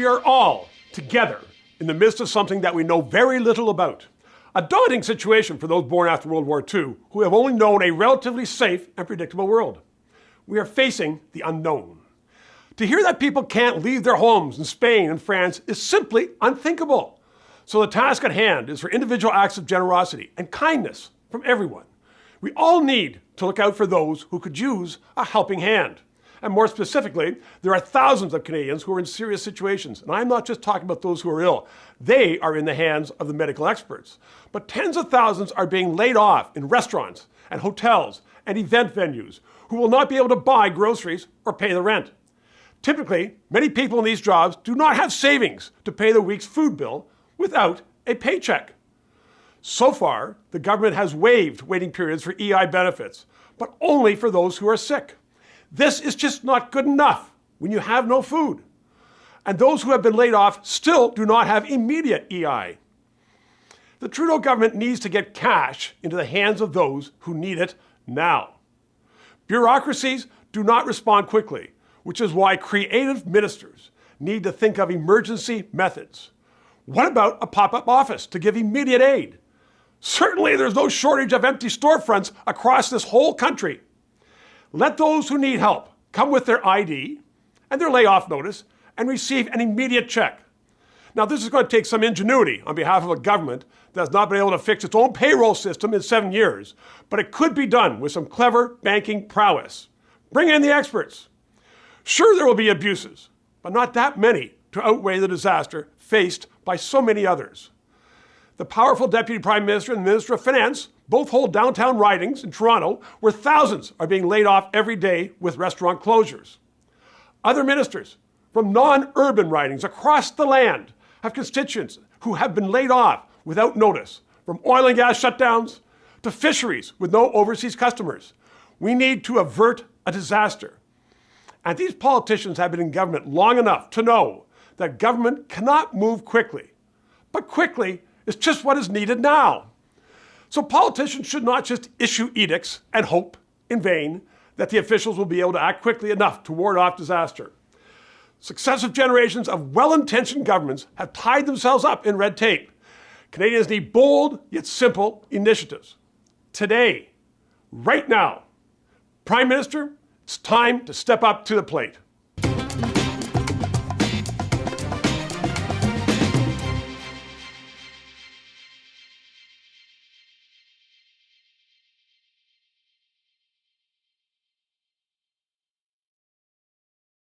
We are all together in the midst of something that we know very little about. A daunting situation for those born after World War II who have only known a relatively safe and predictable world. We are facing the unknown. To hear that people can't leave their homes in Spain and France is simply unthinkable. So the task at hand is for individual acts of generosity and kindness from everyone. We all need to look out for those who could use a helping hand. And more specifically, there are thousands of Canadians who are in serious situations. And I'm not just talking about those who are ill. They are in the hands of the medical experts. But tens of thousands are being laid off in restaurants and hotels and event venues who will not be able to buy groceries or pay the rent. Typically, many people in these jobs do not have savings to pay the week's food bill without a paycheck. So far, the government has waived waiting periods for EI benefits, but only for those who are sick. This is just not good enough when you have no food. And those who have been laid off still do not have immediate EI. The Trudeau government needs to get cash into the hands of those who need it now. Bureaucracies do not respond quickly, which is why creative ministers need to think of emergency methods. What about a pop-up office to give immediate aid? Certainly there's no shortage of empty storefronts across this whole country. Let those who need help come with their ID and their layoff notice and receive an immediate check. Now, this is going to take some ingenuity on behalf of a government that has not been able to fix its own payroll system in 7 years, but it could be done with some clever banking prowess. Bring in the experts. Sure, there will be abuses, but not that many to outweigh the disaster faced by so many others. The powerful Deputy Prime Minister and the Minister of Finance both hold downtown ridings in Toronto where thousands are being laid off every day with restaurant closures. Other ministers from non-urban ridings across the land have constituents who have been laid off without notice, from oil and gas shutdowns to fisheries with no overseas customers. We need to avert a disaster. And these politicians have been in government long enough to know that government cannot move quickly. But quickly is just what is needed now. So politicians should not just issue edicts and hope in vain that the officials will be able to act quickly enough to ward off disaster. Successive generations of well-intentioned governments have tied themselves up in red tape. Canadians need bold yet simple initiatives. Today, right now, Prime Minister, it's time to step up to the plate.